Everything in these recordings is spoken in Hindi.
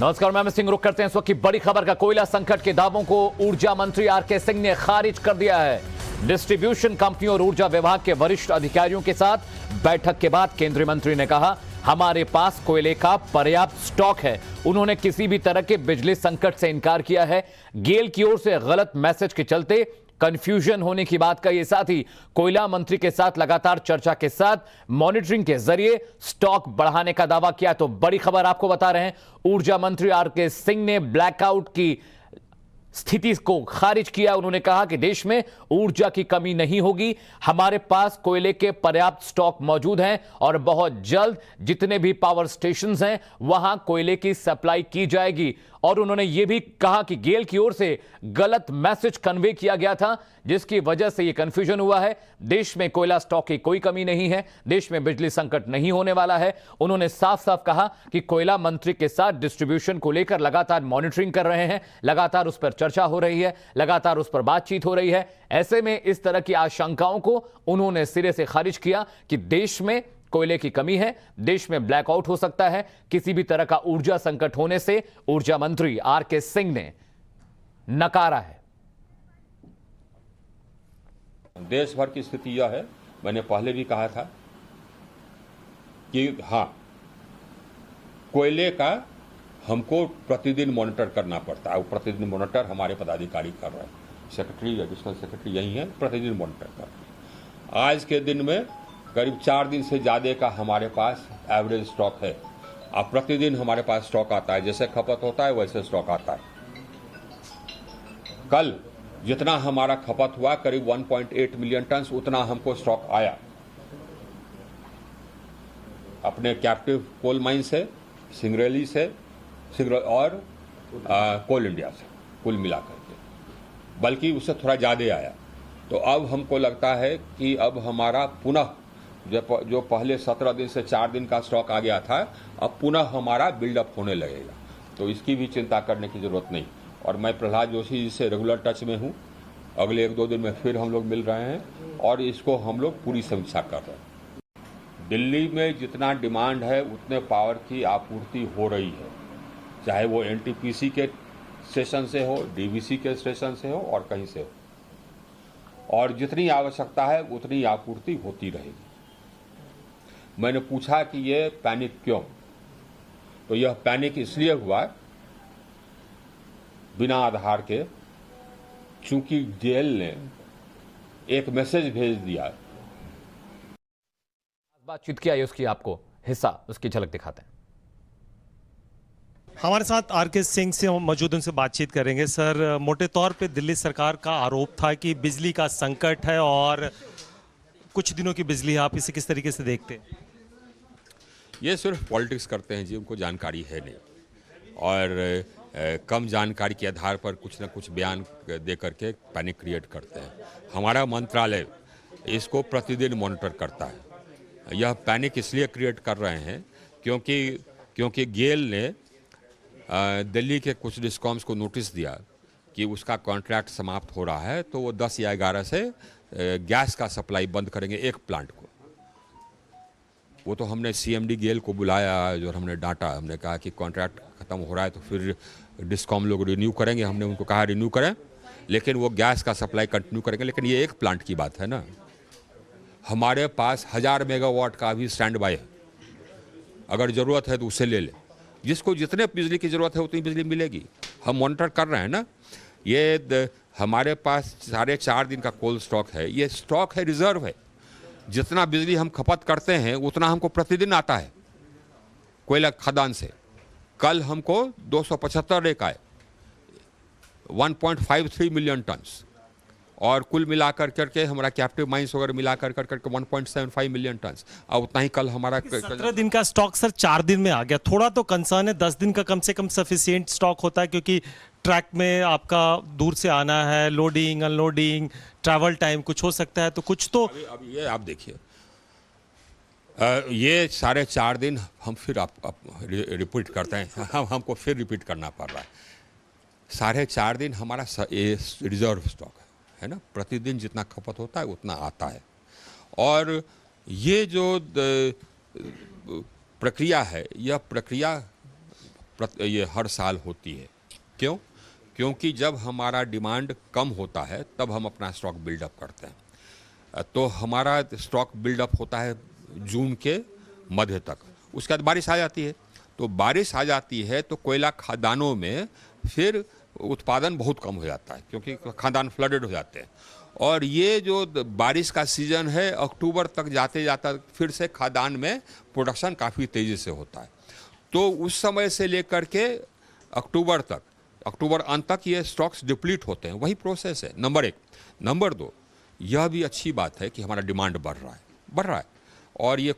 नमस्कार, मैं सिंह। रुक करते हैं इस वक्त की बड़ी खबर का। कोयला संकट के दावों को ऊर्जा मंत्री आरके सिंह ने खारिज कर दिया है। डिस्ट्रीब्यूशन कंपनियों और ऊर्जा विभाग के वरिष्ठ अधिकारियों के साथ बैठक के बाद केंद्रीय मंत्री ने कहा, हमारे पास कोयले का पर्याप्त स्टॉक है। उन्होंने किसी भी तरह के बिजली संकट से इनकार किया है। गेल की ओर से गलत मैसेज के चलते कंफ्यूजन होने की बात कही। साथ ही कोयला मंत्री के साथ लगातार चर्चा के साथ मॉनिटरिंग के जरिए स्टॉक बढ़ाने का दावा किया। तो बड़ी खबर आपको बता रहे हैं, ऊर्जा मंत्री आरके सिंह ने ब्लैकआउट की स्थिति को खारिज किया। उन्होंने कहा कि देश में ऊर्जा की कमी नहीं होगी, हमारे पास कोयले के पर्याप्त स्टॉक मौजूद हैं और बहुत जल्द जितने भी पावर स्टेशन हैं वहां कोयले की सप्लाई की जाएगी। और उन्होंने यह भी कहा कि गेल की ओर से गलत मैसेज कन्वे किया गया था, जिसकी वजह से यह कंफ्यूजन हुआ है। देश में कोयला स्टॉक की कोई कमी नहीं है, देश में बिजली संकट नहीं होने वाला है। उन्होंने साफ साफ कहा कि कोयला मंत्री के साथ डिस्ट्रीब्यूशन को लेकर लगातार मॉनिटरिंग कर रहे हैं, लगातार उस पर चर्चा हो रही है, लगातार उस पर बातचीत हो रही है। ऐसे में इस तरह की आशंकाओं को उन्होंने सिरे से खारिज किया कि देश में कोयले की कमी है, देश में ब्लैकआउट हो सकता है। किसी भी तरह का ऊर्जा संकट होने से ऊर्जा मंत्री आरके सिंह ने नकारा है। देश भर की स्थिति यह है, मैंने पहले भी कहा था कि हाँ, कोयले का हमको प्रतिदिन मॉनिटर करना पड़ता है। वो प्रतिदिन मॉनिटर हमारे पदाधिकारी कर रहे हैं, सेक्रेटरी, एडिशनल सेक्रेटरी यही है, प्रतिदिन मॉनिटर कर रहे हैं। आज के दिन में करीब 4 दिन से ज़्यादा का हमारे पास एवरेज स्टॉक है। अब प्रतिदिन हमारे पास स्टॉक आता है, जैसे खपत होता है वैसे स्टॉक आता है। कल जितना हमारा खपत हुआ करीब 1.8 मिलियन टन, उतना हमको स्टॉक आया अपने कैप्टिव कोल माइन से, सिंगरेली से और कोल इंडिया से, कुल मिलाकर के, बल्कि उससे थोड़ा ज़्यादा आया। तो अब हमको लगता है कि अब हमारा पुनः जो पहले 17 दिन से 4 दिन का स्टॉक आ गया था, अब पुनः हमारा बिल्डअप होने लगेगा। तो इसकी भी चिंता करने की जरूरत नहीं। और मैं प्रहलाद जोशी जी से रेगुलर टच में हूँ, अगले 1-2 दिन में फिर हम लोग मिल रहे हैं और इसको हम लोग पूरी समीक्षा कर रहे हैं। दिल्ली में जितना डिमांड है उतने पावर की आपूर्ति हो रही है, चाहे वो एनटीपीसी के स्टेशन से हो, डीवीसी के स्टेशन से हो और कहीं से हो, और जितनी आवश्यकता है उतनी आपूर्ति होती रहेगी। मैंने पूछा कि ये पैनिक क्यों, तो यह पैनिक इसलिए हुआ बिना आधार के, चूंकि जेल ने एक मैसेज भेज दिया। बातचीत किया है, उसकी आपको हिस्सा, उसकी झलक दिखाते हैं। हमारे साथ आरके सिंह से हम मौजूद, उनसे बातचीत करेंगे। सर, मोटे तौर पे दिल्ली सरकार का आरोप था कि बिजली का संकट है और कुछ दिनों की बिजली है, आप इसे किस तरीके से देखते हैं? ये सिर्फ पॉलिटिक्स करते हैं जी, उनको जानकारी है नहीं, और कम जानकारी के आधार पर कुछ न कुछ बयान दे करके पैनिक क्रिएट करते हैं। हमारा मंत्रालय इसको प्रतिदिन मॉनिटर करता है। यह पैनिक इसलिए क्रिएट कर रहे हैं क्योंकि गेल ने दिल्ली के कुछ डिस्कॉम्स को नोटिस दिया कि उसका कॉन्ट्रैक्ट समाप्त हो रहा है, तो वो 10 या 11 से गैस का सप्लाई बंद करेंगे एक प्लांट को। वो तो हमने सीएमडी गेल को बुलाया, जो हमने डांटा, हमने कहा कि कॉन्ट्रैक्ट ख़त्म हो रहा है तो फिर डिस्कॉम लोग रिन्यू करेंगे। हमने उनको कहा रिन्यू करें, लेकिन वो गैस का सप्लाई कंटिन्यू करेंगे। लेकिन ये एक प्लांट की बात है ना, हमारे पास 1000 मेगावाट का भी स्टैंड बाय है। अगर ज़रूरत है तो उसे ले ले, जिसको जितने बिजली की ज़रूरत है उतनी बिजली मिलेगी। हम मॉनिटर कर रहे हैं ना। ये हमारे पास 4.5 दिन का कोल स्टॉक है, ये स्टॉक है, रिजर्व है। जितना बिजली हम खपत करते हैं उतना हमको प्रतिदिन आता है कोयला खदान से। कल हमको 275 रेक आए, 1.53 मिलियन टन्स, और कुल मिलाकर करके हमारा कैप्टिव माइंस वगैरह मिलाकर करके 1.75 मिलियन टन्स। अब उतना ही कल हमारा 17 दिन का स्टॉक सर 4 दिन में आ गया। थोड़ा तो कंसर्न है, 10 दिन का कम से कम सफिशिएंट स्टॉक होता है, क्योंकि ट्रैक में आपका दूर से आना है, लोडिंग अनलोडिंग, ट्रैवल टाइम कुछ हो सकता है, तो कुछ तो अभी ये आप देखिए, ये 4.5 दिन हम फिर आप रिपीट करते हैं, हमको फिर रिपीट करना पड़ रहा है। 4.5 दिन हमारा रिजर्व स्टॉक है ना, प्रतिदिन जितना खपत होता है उतना आता है। और ये जो प्रक्रिया है, यह प्रक्रिया ये हर साल होती है। क्यों? क्योंकि जब हमारा डिमांड कम होता है तब हम अपना स्टॉक बिल्डअप करते हैं। तो हमारा स्टॉक बिल्डअप होता है जून के मध्य तक, उसके बाद बारिश आ जाती है। तो बारिश आ जाती है तो कोयला खदानों में फिर उत्पादन बहुत कम हो जाता है, क्योंकि खदान फ्लडेड हो जाते हैं। और ये जो बारिश का सीज़न है, अक्टूबर तक जाते जाता फिर से खदान में प्रोडक्शन काफ़ी तेज़ी से होता है। तो उस समय से लेकर के अक्टूबर तक, अक्टूबर अंत तक ये स्टॉक्स डिप्लीट होते हैं। वही प्रोसेस है, नंबर 1। नंबर 2, यह भी अच्छी बात है कि हमारा डिमांड बढ़ रहा है और ये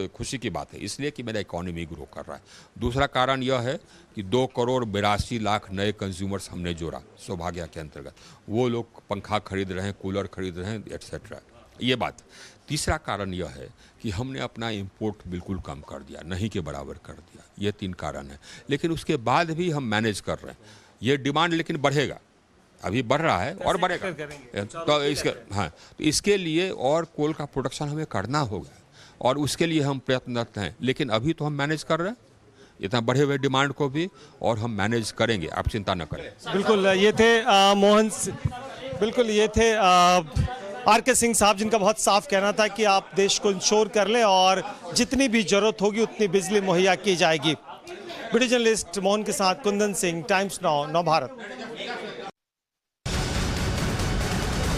खुशी की बात है, इसलिए कि मेरा इकोनॉमी ग्रो कर रहा है। दूसरा कारण यह है कि 2,82,00,000 नए कंज्यूमर्स हमने जोड़ा सौभाग्य के अंतर्गत। वो लोग पंखा खरीद रहे हैं, कूलर खरीद रहे हैं, एट्सेट्रा, ये बात। तीसरा कारण यह है कि हमने अपना इंपोर्ट बिल्कुल कम कर दिया, नहीं के बराबर कर दिया। ये 3 कारण है, लेकिन उसके बाद भी हम मैनेज कर रहे हैं। ये डिमांड लेकिन बढ़ेगा, अभी बढ़ रहा है और बढ़ेगा। तो इसके लिए और कोल का प्रोडक्शन हमें करना होगा और उसके लिए हम प्रयत्नरत हैं। लेकिन अभी तो हम मैनेज कर रहे हैं इतना बढ़े हुए डिमांड को भी, और हम मैनेज करेंगे, आप चिंता न करें। बिल्कुल, ये थे बिल्कुल ये थे आर.के. सिंह साहब, जिनका बहुत साफ कहना था कि आप देश को इंश्योर कर लें और जितनी भी जरूरत होगी उतनी बिजली मुहैया की जाएगी। वीडियो जर्नलिस्ट मोहन के साथ कुंदन सिंह, टाइम्स नाउ, नव भारत।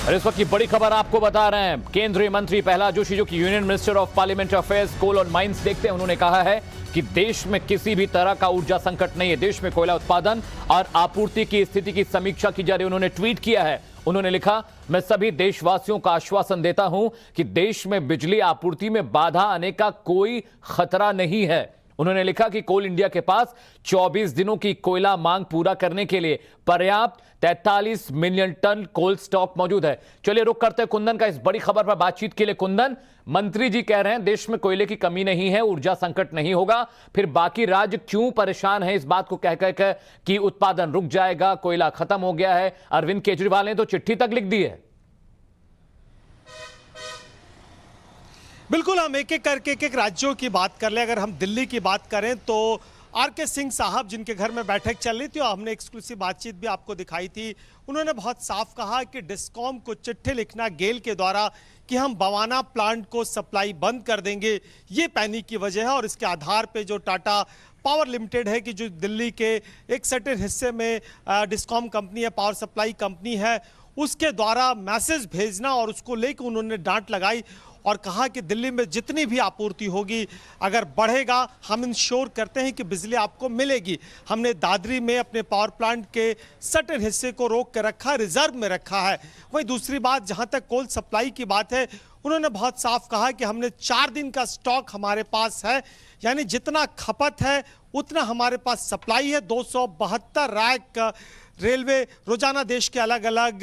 और इस वक्त की बड़ी खबर आपको बता रहे हैं, केंद्रीय मंत्री प्रहलाद जोशी, जो कि union minister of parliamentary affairs, coal और माइंस देखते हैं, उन्होंने कहा है कि देश में किसी भी तरह का ऊर्जा संकट नहीं है। देश में कोयला उत्पादन और आपूर्ति की स्थिति की समीक्षा की जा रही है। उन्होंने ट्वीट किया है, उन्होंने लिखा, मैं सभी देशवासियों का आश्वासन देता हूं कि देश में बिजली आपूर्ति में बाधा आने का कोई खतरा नहीं है। उन्होंने लिखा कि कोल इंडिया के पास 24 दिनों की कोयला मांग पूरा करने के लिए पर्याप्त 43 मिलियन टन कोल स्टॉक मौजूद है। चलिए रुक करते हैं कुंदन का इस बड़ी खबर पर बातचीत के लिए। कुंदन, मंत्री जी कह रहे हैं देश में कोयले की कमी नहीं है, ऊर्जा संकट नहीं होगा, फिर बाकी राज्य क्यों परेशान है इस बात को कह कर कि उत्पादन रुक जाएगा, कोयला खत्म हो गया है? अरविंद केजरीवाल ने तो चिट्ठी तक लिख दी है। बिल्कुल, हम एक एक करके एक राज्यों की बात कर ले। अगर हम दिल्ली की बात करें तो आर.के. सिंह साहब, जिनके घर में बैठक चल रही थी और हमने एक्सक्लूसिव बातचीत भी आपको दिखाई थी, उन्होंने बहुत साफ कहा कि डिस्कॉम को चिट्ठी लिखना गेल के द्वारा कि हम बवाना प्लांट को सप्लाई बंद कर देंगे, ये पैनिक की वजह है। और इसके आधार पे जो टाटा पावर लिमिटेड है, कि जो दिल्ली के एक सर्टेन हिस्से में डिस्कॉम कंपनी है, पावर सप्लाई कंपनी है, उसके द्वारा मैसेज भेजना, और उसको लेकर उन्होंने डांट लगाई और कहा कि दिल्ली में जितनी भी आपूर्ति होगी, अगर बढ़ेगा, हम इंश्योर करते हैं कि बिजली आपको मिलेगी। हमने दादरी में अपने पावर प्लांट के सर्टेन हिस्से को रोक कर रखा, रिजर्व में रखा है। वहीं दूसरी बात, जहां तक कोल सप्लाई की बात है, उन्होंने बहुत साफ कहा कि हमने 4 दिन का स्टॉक हमारे पास है, यानी जितना खपत है उतना हमारे पास सप्लाई है। 272 रैक रेलवे रोजाना देश के अलग अलग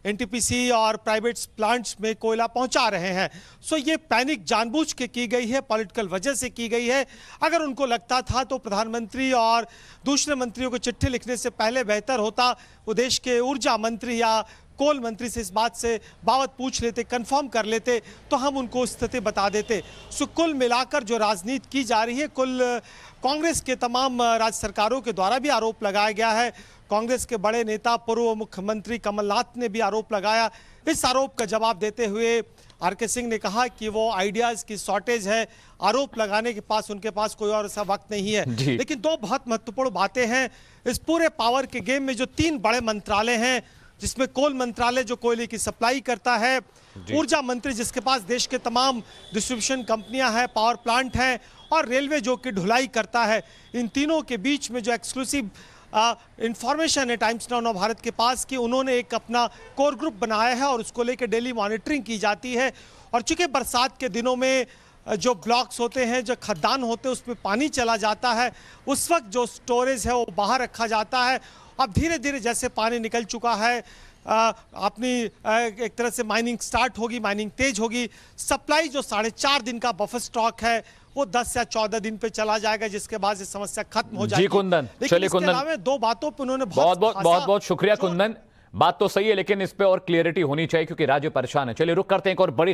एनटीपीसी और प्राइवेट प्लांट्स में कोयला पहुंचा रहे हैं। सो ये पैनिक जानबूझ के की गई है, पॉलिटिकल वजह से की गई है। अगर उनको लगता था तो प्रधानमंत्री और दूसरे मंत्रियों को चिट्ठी लिखने से पहले बेहतर होता वो देश के ऊर्जा मंत्री या कोल मंत्री से इस बात से बाबत पूछ लेते, कंफर्म कर लेते, तो हम उनको स्थिति बता देते। सो कुल मिलाकर जो राजनीति की जा रही है, कुल कांग्रेस के तमाम राज्य सरकारों के द्वारा भी आरोप लगाया गया है। कांग्रेस के बड़े नेता पूर्व मुख्यमंत्री कमलनाथ ने भी आरोप लगाया। इस आरोप का जवाब देते हुए आर.के. सिंह ने कहा कि वो आइडियाज की शॉर्टेज है, आरोप लगाने के पास उनके पास कोई और ऐसा वक्त नहीं है। लेकिन 2 बहुत महत्वपूर्ण बातें हैं इस पूरे पावर के गेम में। जो 3 बड़े मंत्रालय हैं, जिसमें कोल मंत्रालय जो कोयले की सप्लाई करता है, ऊर्जा मंत्री जिसके पास देश के तमाम डिस्ट्रीब्यूशन कंपनियां हैं, पावर प्लांट हैं, और रेलवे जो कि ढुलाई करता है, इन तीनों के बीच में जो एक्सक्लूसिव इंफॉर्मेशन है टाइम्स नाउ भारत के पास, कि उन्होंने एक अपना कोर ग्रुप बनाया है और उसको लेकर डेली मॉनिटरिंग की जाती है। और चूंकि बरसात के दिनों में जो ब्लॉक्स होते हैं, जो खदान होते हैं, उसमें पानी चला जाता है, उस वक्त जो स्टोरेज है वो बाहर रखा जाता है। अब धीरे धीरे जैसे पानी निकल चुका है, अपनी एक तरह से माइनिंग स्टार्ट होगी, माइनिंग तेज होगी, सप्लाई जो 4.5 दिन का बफर स्टॉक है वो 10 या 14 दिन पे चला जाएगा, जिसके बाद ये समस्या खत्म हो जाएगी। जी कुंदन, चलिए कुंदन, 2 बातों पे उन्होंने बहुत शुक्रिया कुंदन। बात तो सही है, लेकिन इस पे और क्लियरिटी होनी चाहिए क्योंकि राज्य परेशान है। चलिए रुक करते हैं एक और बड़ी